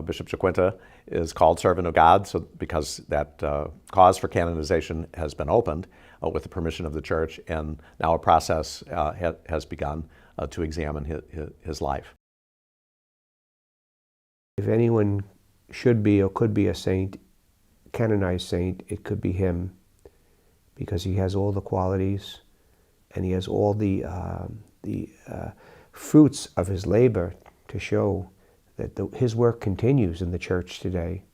Bishop Giaquinta is called Servant of God, so because that cause for canonization has been opened with the permission of the Church, and now a process has begun to examine his life. If anyone should be or could be a saint, canonized saint, it could be him, because he has all the qualities and he has all the fruits of his labor to show that his work continues in the Church today.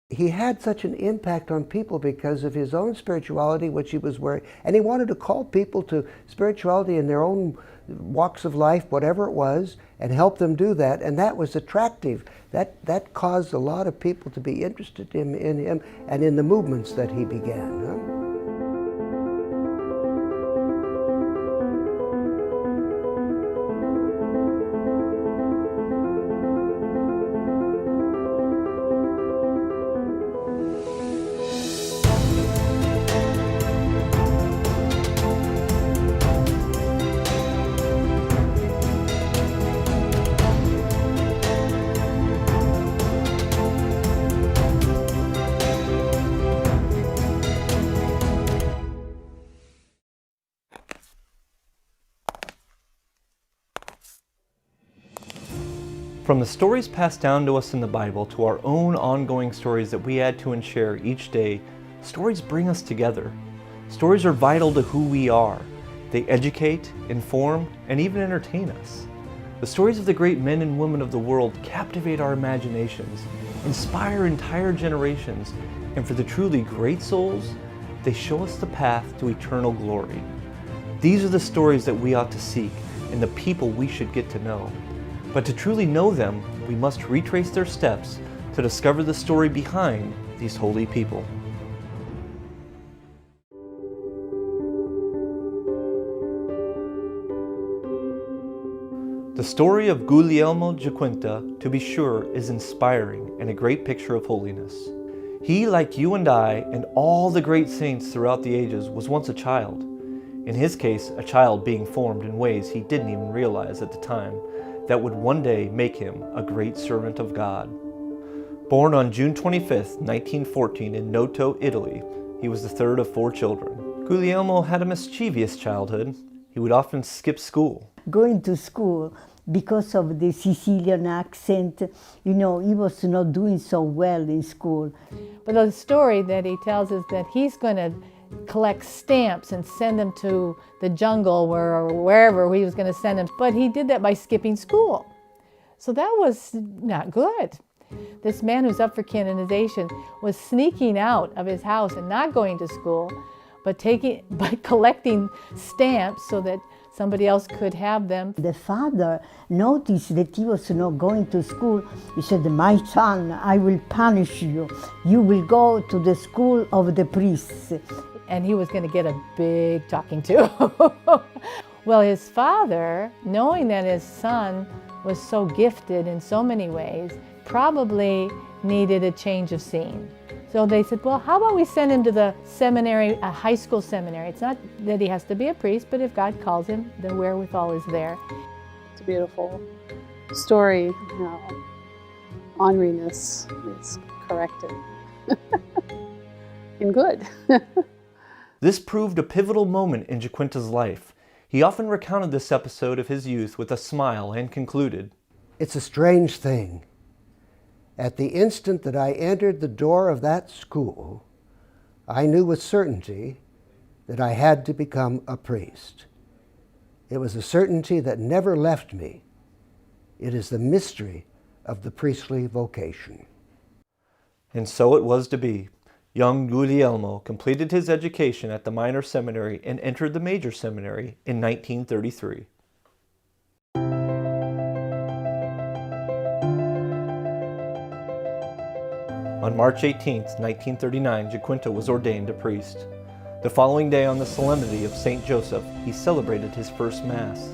He had such an impact on people because of his own spirituality, which he was wearing, and he wanted to call people to spirituality in their own walks of life, whatever it was, and help them do that, and that was attractive. That caused a lot of people to be interested in him and in the movements that he began. Huh? From the stories passed down to us in the Bible to our own ongoing stories that we add to and share each day, stories bring us together. Stories are vital to who we are. They educate, inform, and even entertain us. The stories of the great men and women of the world captivate our imaginations, inspire entire generations, and for the truly great souls, they show us the path to eternal glory. These are the stories that we ought to seek and the people we should get to know. But to truly know them, we must retrace their steps to discover the story behind these holy people. The story of Guglielmo Giaquinta, to be sure, is inspiring and a great picture of holiness. He, like you and I, and all the great saints throughout the ages, was once a child. In his case, a child being formed in ways he didn't even realize at the time, that would one day make him a great servant of God. Born on June 25th, 1914 in Noto, Italy, he was the third of 4 children. Guglielmo had a mischievous childhood. He would often skip school. Going to school because of the Sicilian accent, he was not doing so well in school. But the story that he tells is that he's going to collect stamps and send them to the jungle or wherever he was going to send them. But he did that by skipping school. So that was not good. This man who's up for canonization was sneaking out of his house and not going to school, but collecting stamps so that somebody else could have them. The father noticed that he was not going to school. He said, "My son, I will punish you. You will go to the school of the priests." And he was going to get a big talking to. Well, his father, knowing that his son was so gifted in so many ways, probably needed a change of scene. So they said, well, how about we send him to the seminary, a high school seminary? It's not that he has to be a priest, but if God calls him, the wherewithal is there. It's a beautiful story how orneriness is corrected in good. This proved a pivotal moment in Giaquinta's life. He often recounted this episode of his youth with a smile and concluded, It's a strange thing. At the instant that I entered the door of that school, I knew with certainty that I had to become a priest. It was a certainty that never left me. It is the mystery of the priestly vocation. And so it was to be. Young Guglielmo completed his education at the minor seminary and entered the major seminary in 1933. On March 18, 1939, Giaquinta was ordained a priest. The following day, on the solemnity of St. Joseph, he celebrated his first Mass.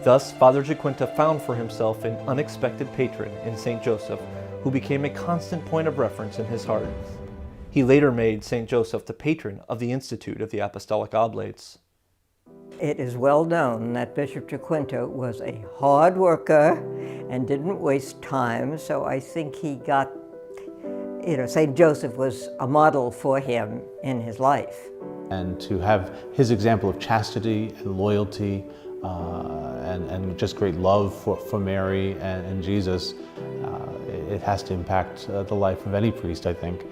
Thus, Father Giaquinta found for himself an unexpected patron in St. Joseph, who became a constant point of reference in his heart. He later made St. Joseph the patron of the Institute of the Apostolic Oblates. It is well known that Bishop Giaquinta was a hard worker and didn't waste time, so I think he got, St. Joseph was a model for him in his life. And to have his example of chastity and loyalty and just great love for Mary and Jesus, it has to impact the life of any priest, I think.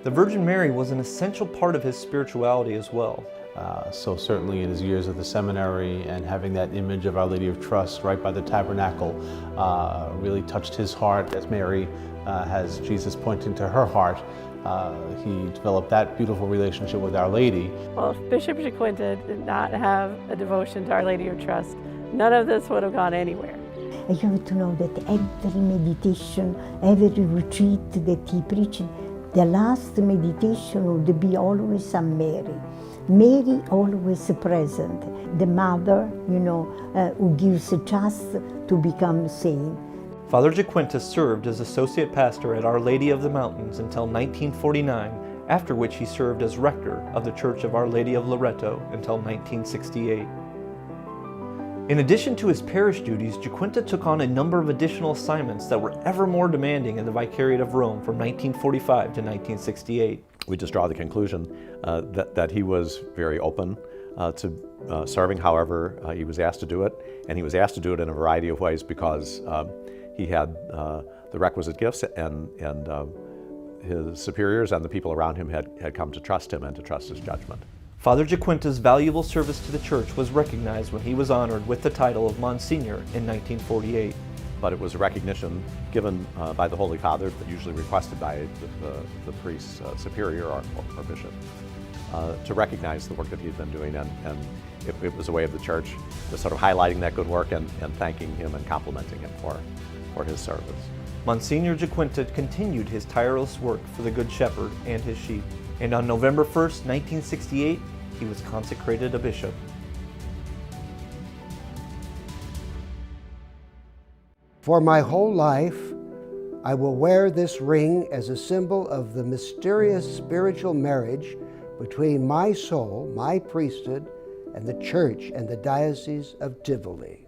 The Virgin Mary was an essential part of his spirituality as well. So certainly in his years at the seminary and having that image of Our Lady of Trust right by the tabernacle really touched his heart, as Mary has Jesus pointing to her heart. He developed that beautiful relationship with Our Lady. Well, if Bishop Giaquinta did not have a devotion to Our Lady of Trust, none of this would have gone anywhere. And you have to know that every meditation, every retreat that he preached, the last meditation would be always on Mary. Mary always present, the mother, who gives a chance to become saint. Father Giaquinta served as associate pastor at Our Lady of the Mountains until 1949, after which he served as rector of the Church of Our Lady of Loreto until 1968. In addition to his parish duties, Giaquinta took on a number of additional assignments that were ever more demanding in the Vicariate of Rome from 1945 to 1968. We just draw the conclusion that he was very open to serving however he was asked to do it, and he was asked to do it in a variety of ways because he had the requisite gifts, and his superiors and the people around him had come to trust him and to trust his judgment. Father Giaquinta's valuable service to the church was recognized when he was honored with the title of Monsignor in 1948. But it was a recognition given by the Holy Father, but usually requested by the priest superior or bishop, to recognize the work that he had been doing, and it was a way of the church to sort of highlighting that good work and thanking him and complimenting him for his service. Monsignor Giaquinta continued his tireless work for the Good Shepherd and his sheep, and on November 1st, 1968, he was consecrated a bishop. For my whole life, I will wear this ring as a symbol of the mysterious spiritual marriage between my soul, my priesthood, and the church and the Diocese of Tivoli.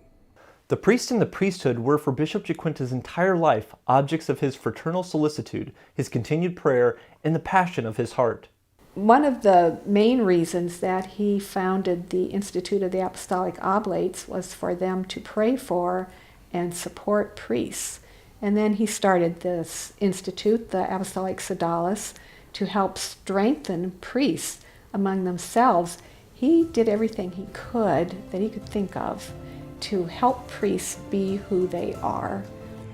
The priest and the priesthood were for Bishop Giaquinta's entire life objects of his fraternal solicitude, his continued prayer, and the passion of his heart. One of the main reasons that he founded the Institute of the Apostolic Oblates was for them to pray for and support priests. And then he started this institute, the Apostolic Sodalus, to help strengthen priests among themselves. He did everything he could that he could think of to help priests be who they are.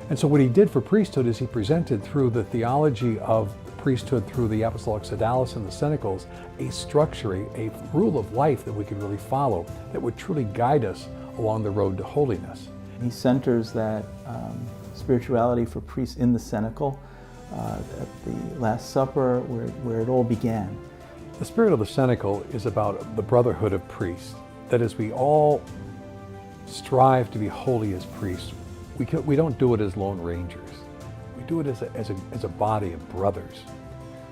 And so what he did for priesthood is he presented through the theology of priesthood through the Apostolic Sodalus and the Cenacles a structure, a rule of life that we could really follow that would truly guide us along the road to holiness. He centers that spirituality for priests in the cenacle, at the Last Supper, where it all began. The spirit of the cenacle is about the brotherhood of priests. That is, we all strive to be holy as priests. We don't do it as lone rangers. We do it as a body of brothers.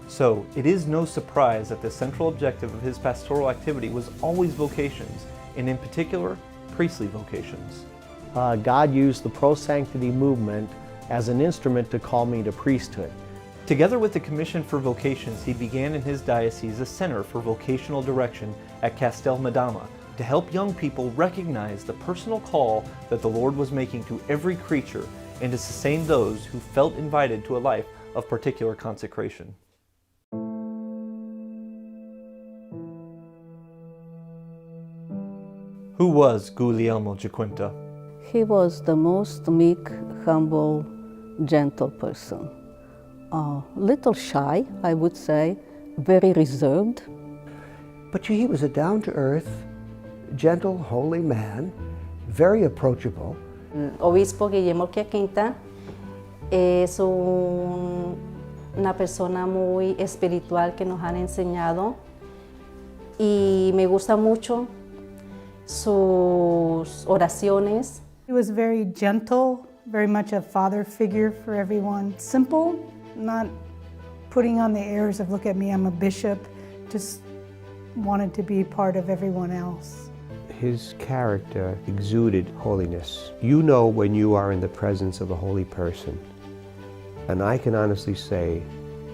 So it is no surprise that the central objective of his pastoral activity was always vocations, and in particular, priestly vocations. God used the Pro Sanctitate movement as an instrument to call me to priesthood. Together with the Commission for Vocations, he began in his diocese a center for vocational direction at Castel Madama to help young people recognize the personal call that the Lord was making to every creature and to sustain those who felt invited to a life of particular consecration. Who was Guglielmo Giaquinta? He was the most meek, humble, gentle person. Little shy, I would say, very reserved. But he was a down-to-earth, gentle, holy man, very approachable. Obispo Guillermo Giaquinta es una persona muy espiritual que nos han enseñado y me gusta mucho sus oraciones. He was very gentle, very much a father figure for everyone. Simple, not putting on the airs of, look at me, I'm a bishop, just wanted to be part of everyone else. his character exuded holiness. You know when you are in the presence of a holy person. And I can honestly say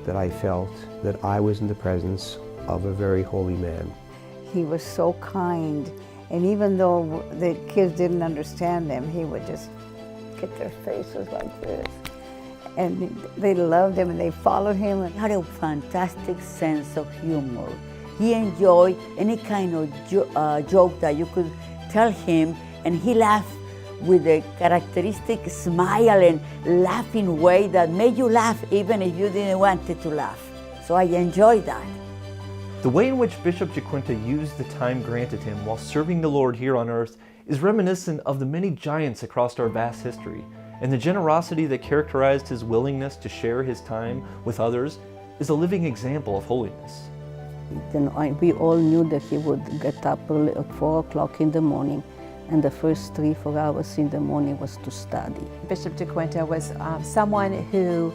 that I felt that I was in the presence of a very holy man. He was so kind, and even though the kids didn't understand him, he would just get their faces like this. And they loved him and they followed him. He had a fantastic sense of humor. He enjoyed any kind of joke that you could tell him, and he laughed with a characteristic smile and laughing way that made you laugh even if you didn't want to laugh. So I enjoyed that. The way in which Bishop Giaquinta used the time granted him while serving the Lord here on earth is reminiscent of the many giants across our vast history, and the generosity that characterized his willingness to share his time with others is a living example of holiness. We all knew that he would get up early at 4 o'clock in the morning, and the first 3-4 hours in the morning was to study. Bishop Giaquinta was someone who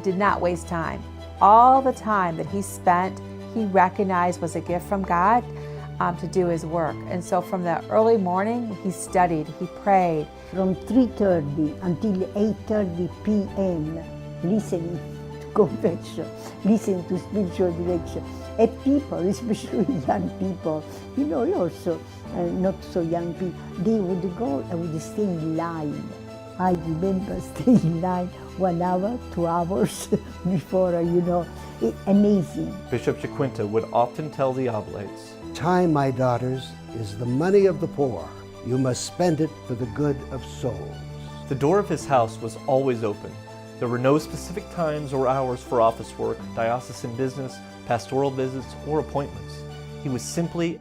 did not waste time. All the time that he spent, he recognized was a gift from God to do his work. And so from the early morning, he studied, he prayed. From 3:30 until 8:30 p.m., listening to confession, listening to spiritual direction. And people, especially young people, you know, also not so young people, they would go and would stay in line. I remember staying in line 1 hour, 2 hours before, amazing. Bishop Giaquinta would often tell the oblates, "Time, my daughters, is the money of the poor. You must spend it for the good of souls." the door of his house was always open. There were no specific times or hours for office work, diocesan business, pastoral visits, or appointments. He was simply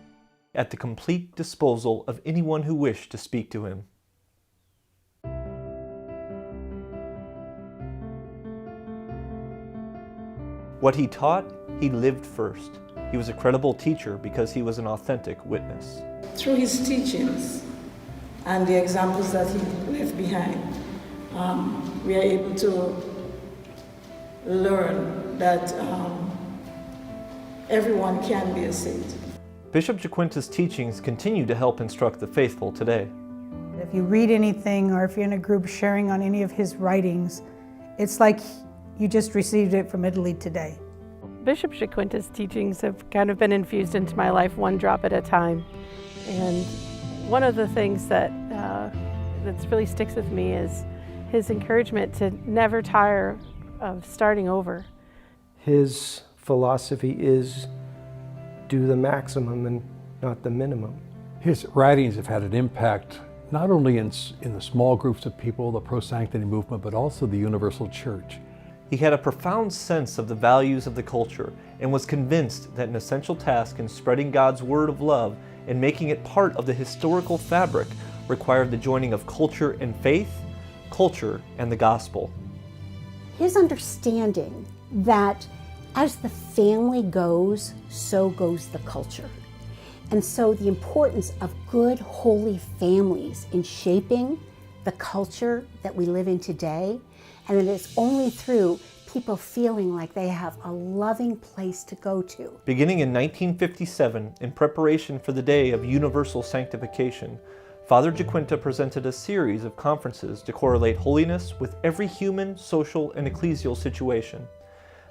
at the complete disposal of anyone who wished to speak to him. What he taught, he lived first. He was a credible teacher because he was an authentic witness. Through his teachings and the examples that he left behind, we are able to learn that everyone can be a saint. Bishop Giaquinta's teachings continue to help instruct the faithful today. If you read anything or if you're in a group sharing on any of his writings, it's like you just received it from Italy today. Bishop Giaquinta's teachings have kind of been infused into my life one drop at a time. And one of the things that really sticks with me is his encouragement to never tire of starting over. His philosophy is do the maximum and not the minimum. His writings have had an impact not only in the small groups of people, the Pro Sanctitate movement, but also the universal church. He had a profound sense of the values of the culture and was convinced that an essential task in spreading God's word of love and making it part of the historical fabric required the joining of culture and faith, culture and the gospel. His understanding that as the family goes, so goes the culture. And so the importance of good, holy families in shaping the culture that we live in today, and that it's only through people feeling like they have a loving place to go to. Beginning in 1957, in preparation for the day of universal sanctification, Father Giaquinta presented a series of conferences to correlate holiness with every human, social, and ecclesial situation.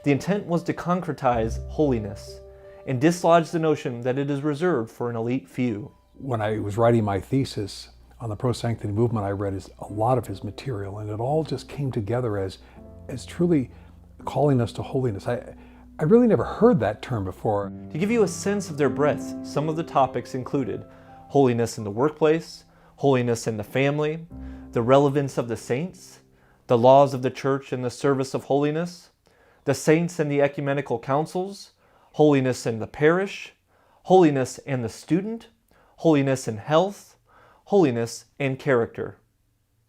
The intent was to concretize holiness and dislodge the notion that it is reserved for an elite few. When I was writing my thesis on the Pro Sanctitate movement, I read a lot of his material, and it all just came together as truly calling us to holiness. I really never heard that term before. To give you a sense of their breadth, some of the topics included holiness in the workplace, holiness in the family, the relevance of the saints, the laws of the church in the service of holiness, the saints and the ecumenical councils, holiness in the parish, holiness and the student, holiness in health, holiness and character.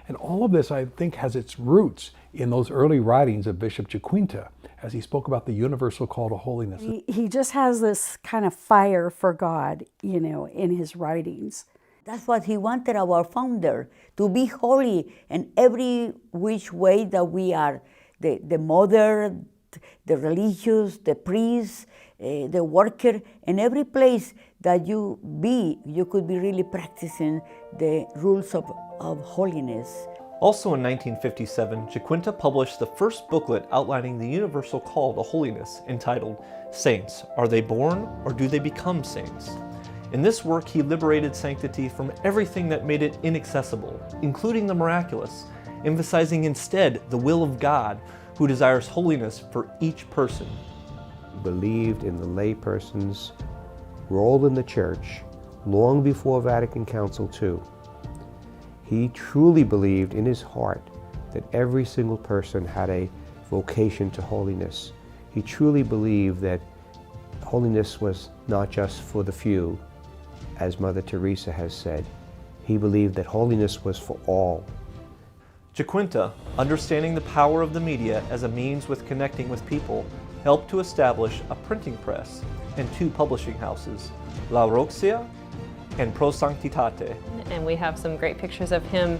And all of this, I think, has its roots in those early writings of Bishop Giaquinta, as he spoke about the universal call to holiness. He just has this kind of fire for God, in his writings. That's what he wanted our founder, to be holy in every which way that we are. The mother, the religious, the priest, the worker, and every place that you be, you could be really practicing the rules of holiness. Also in 1957, Giaquinta published the first booklet outlining the universal call to holiness, entitled Saints, Are They Born or Do They Become Saints? In this work, he liberated sanctity from everything that made it inaccessible, including the miraculous, emphasizing instead the will of God, who desires holiness for each person. He believed in the lay person's role in the church long before Vatican Council II. He truly believed in his heart that every single person had a vocation to holiness. He truly believed that holiness was not just for the few, as Mother Teresa has said. He believed that holiness was for all. Giaquinta, understanding the power of the media as a means with connecting with people, helped to establish a printing press and 2 publishing houses, La Roxia and Pro Sanctitate. And we have some great pictures of him,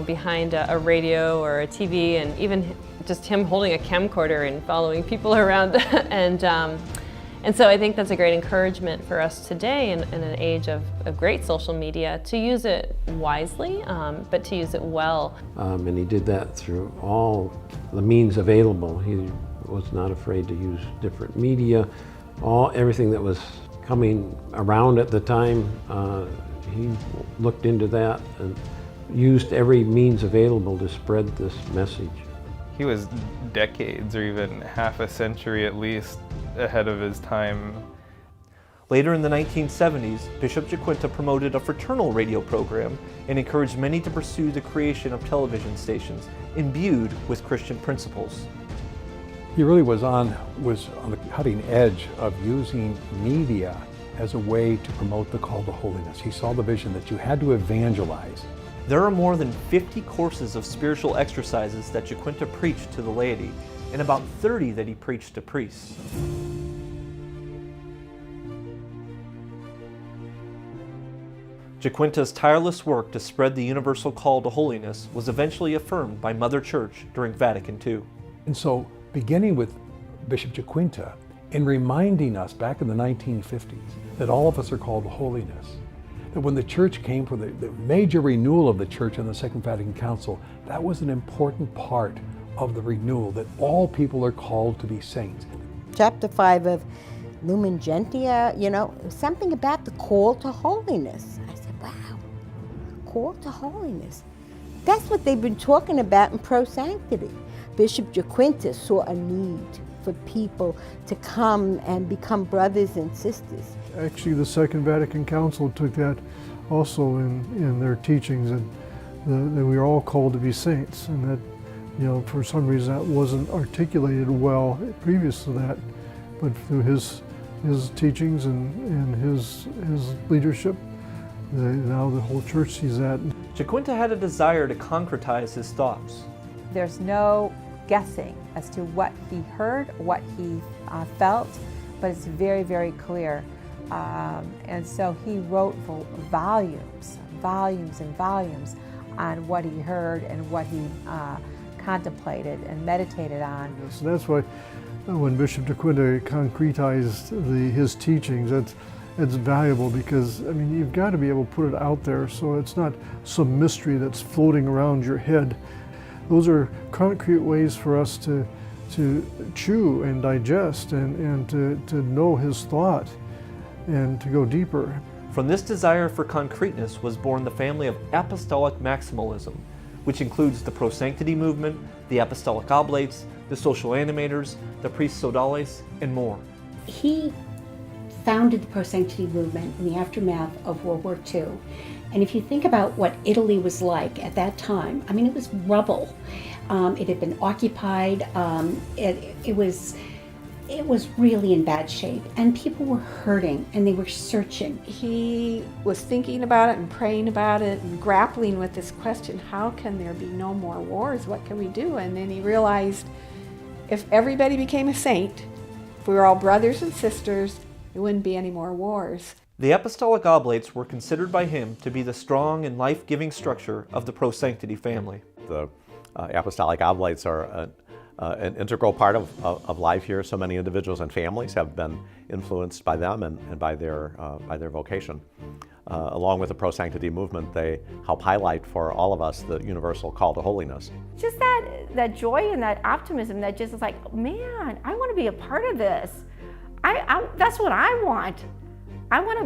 behind a radio or a TV, and even just him holding a camcorder and following people around. And so I think that's a great encouragement for us today in an age of great social media to use it wisely, but to use it well. And he did that through all the means available. He was not afraid to use different media, everything that was coming around at the time. He looked into that and used every means available to spread this message. He was decades or even half a century at least ahead of his time. Later in the 1970s, Bishop Giaquinta promoted a fraternal radio program and encouraged many to pursue the creation of television stations imbued with Christian principles. He really was on the cutting edge of using media as a way to promote the call to holiness. He saw the vision that you had to evangelize. There are more than 50 courses of spiritual exercises that Giaquinta preached to the laity, and about 30 that he preached to priests. Giaquinta's tireless work to spread the universal call to holiness was eventually affirmed by Mother Church during Vatican II. And so, beginning with Bishop Giaquinta, in reminding us back in the 1950s that all of us are called to holiness, that when the church came for the major renewal of the church in the Second Vatican Council, that was an important part of the renewal, that all people are called to be saints. Chapter 5 of Lumen Gentium, something about the call to holiness. I said, wow, call to holiness. That's what they've been talking about in Pro Sanctity. Bishop Giaquinta saw a need for people to come and become brothers and sisters. Actually, the Second Vatican Council took that also in their teachings, and that we are all called to be saints, and that, for some reason that wasn't articulated well previous to that, but through his teachings and his leadership, now the whole church sees that. Giaquinta had a desire to concretize his thoughts. There's no guessing as to what he heard, what he felt, but it's very, very clear. And so he wrote volumes and volumes on what he heard and what he contemplated and meditated on. So that's why when Bishop Giaquinta concretized his teachings, it's valuable, because you've got to be able to put it out there so it's not some mystery that's floating around your head. Those are concrete ways for us to chew and digest and to know his thought and to go deeper. From this desire for concreteness was born the family of apostolic maximalism, which includes the Pro Sanctity movement, the Apostolic Oblates, the Social Animators, the Priests Sodales, and more. He founded the Pro Sanctity movement in the aftermath of World War II. And if you think about what Italy was like at that time, it was rubble. It had been occupied. It was really in bad shape, and people were hurting and they were searching. He was thinking about it and praying about it and grappling with this question, how can there be no more wars? What can we do? And then he realized if everybody became a saint, if we were all brothers and sisters, there wouldn't be any more wars. The Apostolic Oblates were considered by him to be the strong and life-giving structure of the Pro Sanctity family. The Apostolic Oblates are an integral part of life here. So many individuals and families have been influenced by them and by their vocation. Along with the Pro Sanctity movement, they help highlight for all of us the universal call to holiness. Just that joy and that optimism that just is like, man, I want to be a part of this. That's what I want.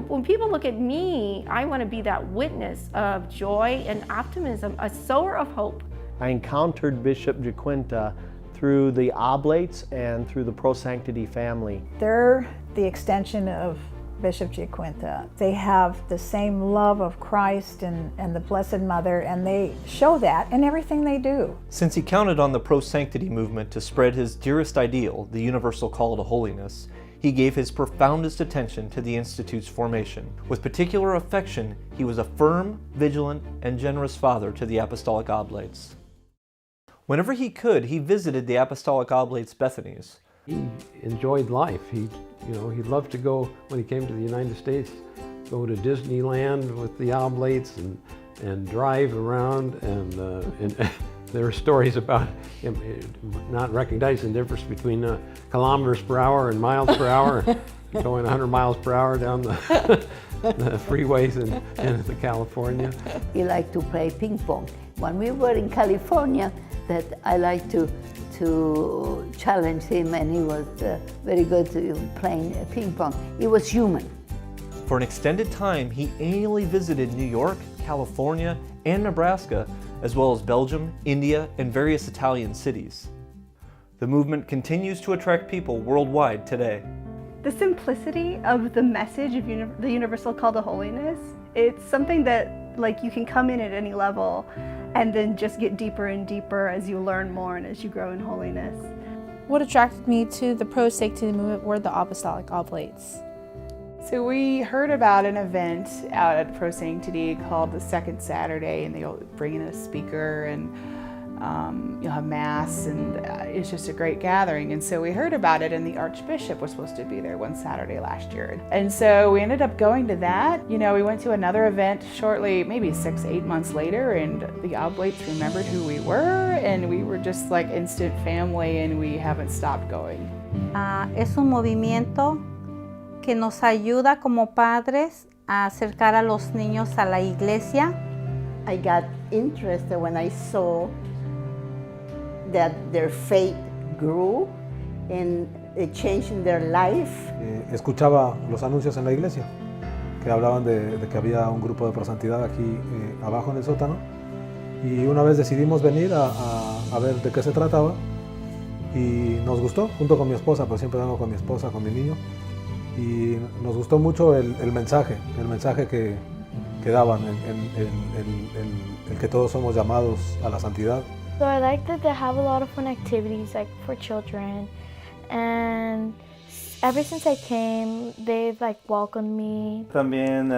When people look at me, I want to be that witness of joy and optimism, a sower of hope. I encountered Bishop Giaquinta through the Oblates and through the Pro Sanctity family. They're the extension of Bishop Giaquinta. They have the same love of Christ and the Blessed Mother, and they show that in everything they do. Since he counted on the Pro Sanctity movement to spread his dearest ideal, the universal call to holiness, he gave his profoundest attention to the Institute's formation. With particular affection, he was a firm, vigilant, and generous father to the Apostolic Oblates. Whenever he could, he visited the Apostolic Oblates' Bethanies. He enjoyed life. He loved to go, when he came to the United States, go to Disneyland with the Oblates and drive around, and there are stories about him not recognizing the difference between kilometers per hour and miles per hour, going 100 miles per hour down the freeways in California. He liked to play ping pong. When we were in California, that I liked to challenge him, and he was very good to playing ping pong. He was human. For an extended time, he annually visited New York, California, and Nebraska, as well as Belgium, India, and various Italian cities. The movement continues to attract people worldwide today. The simplicity of the message of the universal call to holiness, it's something that you can come in at any level and then just get deeper and deeper as you learn more and as you grow in holiness. What attracted me to the Pro Sanctity movement were the Apostolic Oblates. So we heard about an event out at Pro Sanctity called the Second Saturday, and they'll bring in a speaker, and you'll have Mass, and it's just a great gathering. And so we heard about it, and the Archbishop was supposed to be there one Saturday last year. And so we ended up going to that. We went to another event shortly, maybe 6-8 months later, and the Oblates remembered who we were, and we were just like instant family, and we haven't stopped going. Es un movimiento que nos ayuda como padres a acercar a los niños a la iglesia. I got interested when I saw that their faith grew and it changed in their life. Escuchaba los anuncios en la iglesia que hablaban de que había un grupo de Pro Santidad aquí abajo en el sótano, y una vez decidimos venir a ver de qué se trataba, y nos gustó, junto con mi esposa, pues siempre vengo con mi esposa, con mi niño, y nos gustó mucho el mensaje que daban, el que todos somos llamados a la santidad. So I like that they have a lot of fun activities for children, and ever since I came, they've welcomed me. También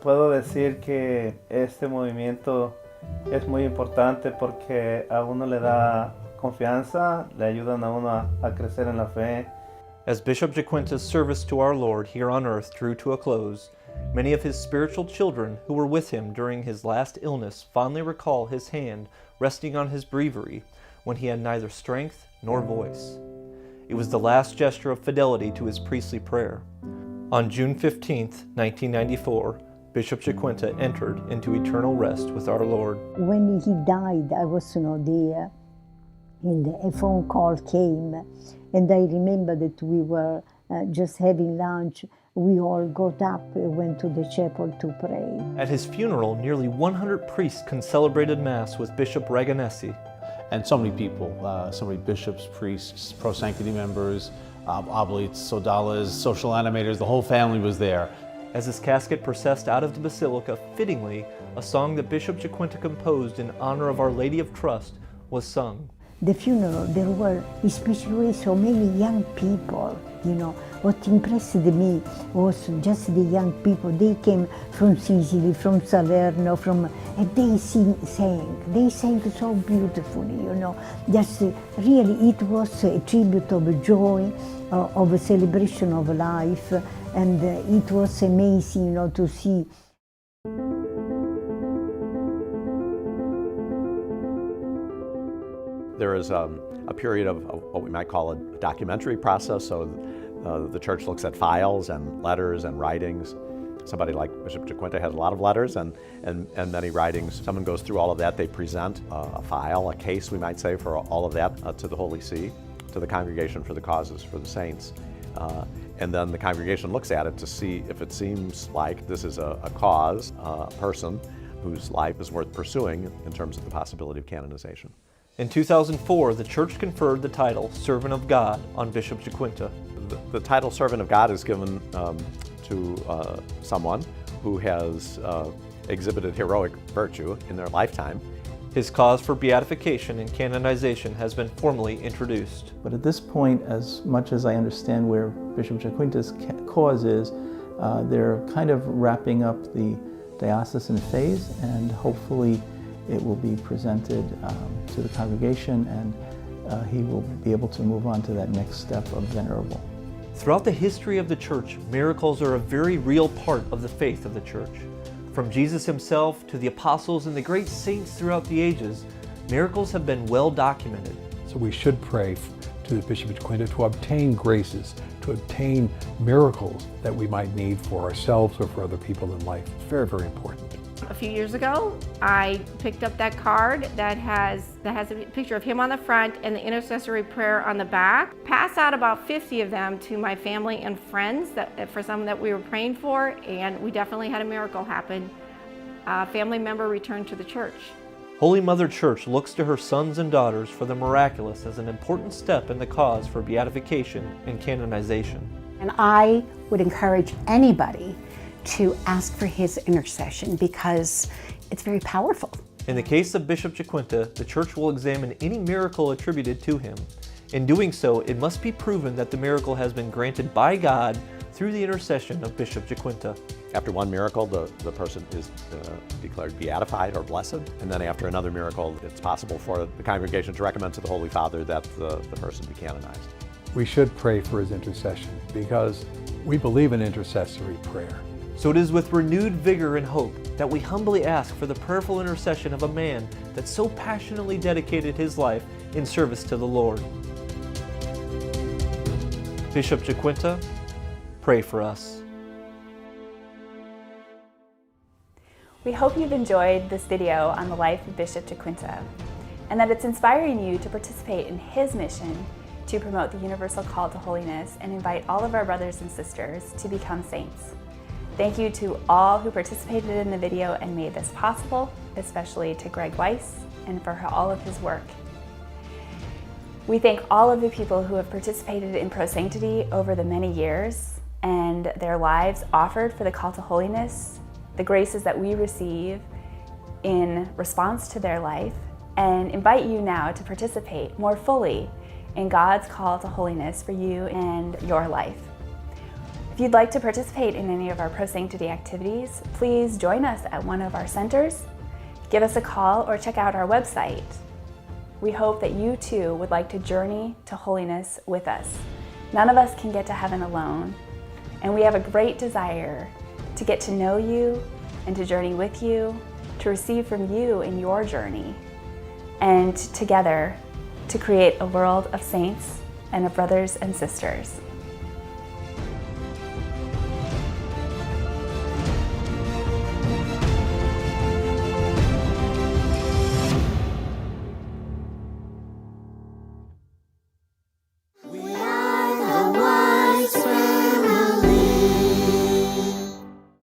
puedo decir que este movimiento es muy importante porque a uno le da confianza, le ayudan a uno a crecer en la fe. As Bishop Giaquinta's service to our Lord here on earth drew to a close, many of his spiritual children who were with him during his last illness fondly recall his hand resting on his breviary when he had neither strength nor voice. It was the last gesture of fidelity to his priestly prayer. On June 15th, 1994, Bishop Giaquinta entered into eternal rest with our Lord. When he died, I was not there, and a phone call came, and I remember that we were just having lunch. We all got up and went to the chapel to pray. At his funeral, nearly 100 priests concelebrated Mass with Bishop Reganesi. And so many people, so many bishops, priests, Pro Sanctity members, oblates, sodalas, social animators, the whole family was there. As his casket processed out of the basilica, fittingly, a song that Bishop Giaquinta composed in honor of Our Lady of Trust was sung. The funeral, there were especially so many young people, What impressed me was just the young people. They came from Sicily, from Salerno, and they sang so beautifully, Just really, it was a tribute of joy, of a celebration of life, and it was amazing, to see. There is a period of what we might call a documentary process. So the church looks at files and letters and writings. Somebody like Bishop Giaquinta has a lot of letters and many writings. Someone goes through all of that. They present a file, a case, we might say, for all of that to the Holy See, to the Congregation for the Causes for the Saints. And then the congregation looks at it to see if it seems like this is a cause, a person whose life is worth pursuing in terms of the possibility of canonization. In 2004, the church conferred the title Servant of God on Bishop Giaquinta. The title Servant of God is given to someone who has exhibited heroic virtue in their lifetime. His cause for beatification and canonization has been formally introduced. But at this point, as much as I understand where Bishop Giaquinta's cause is, they're kind of wrapping up the diocesan phase, and hopefully it will be presented to the congregation, and he will be able to move on to that next step of venerable. Throughout the history of the church, miracles are a very real part of the faith of the church. From Jesus himself to the apostles and the great saints throughout the ages, miracles have been well documented. So we should pray to the Bishop Giaquinta to obtain graces, to obtain miracles that we might need for ourselves or for other people in life. It's very, very important. A few years ago, I picked up that card that has a picture of him on the front and the intercessory prayer on the back. Passed out about 50 of them to my family and friends for someone that we were praying for, and we definitely had a miracle happen. A family member returned to the church. Holy Mother Church looks to her sons and daughters for the miraculous as an important step in the cause for beatification and canonization. And I would encourage anybody to ask for his intercession because it's very powerful. In the case of Bishop Giaquinta, the church will examine any miracle attributed to him. In doing so, it must be proven that the miracle has been granted by God through the intercession of Bishop Giaquinta. After one miracle, the person is declared beatified or blessed, and then after another miracle, it's possible for the congregation to recommend to the Holy Father that the person be canonized. We should pray for his intercession because we believe in intercessory prayer. So it is with renewed vigor and hope that we humbly ask for the prayerful intercession of a man that so passionately dedicated his life in service to the Lord. Bishop Giaquinta, pray for us. We hope you've enjoyed this video on the life of Bishop Giaquinta and that it's inspiring you to participate in his mission to promote the universal call to holiness and invite all of our brothers and sisters to become saints. Thank you to all who participated in the video and made this possible, especially to Greg Weiss and for all of his work. We thank all of the people who have participated in Pro Sanctity over the many years and their lives offered for the call to holiness, the graces that we receive in response to their life, and invite you now to participate more fully in God's call to holiness for you and your life. If you'd like to participate in any of our Pro Sanctity activities, please join us at one of our centers, give us a call, or check out our website. We hope that you too would like to journey to holiness with us. None of us can get to heaven alone, and we have a great desire to get to know you and to journey with you, to receive from you in your journey, and together to create a world of saints and of brothers and sisters.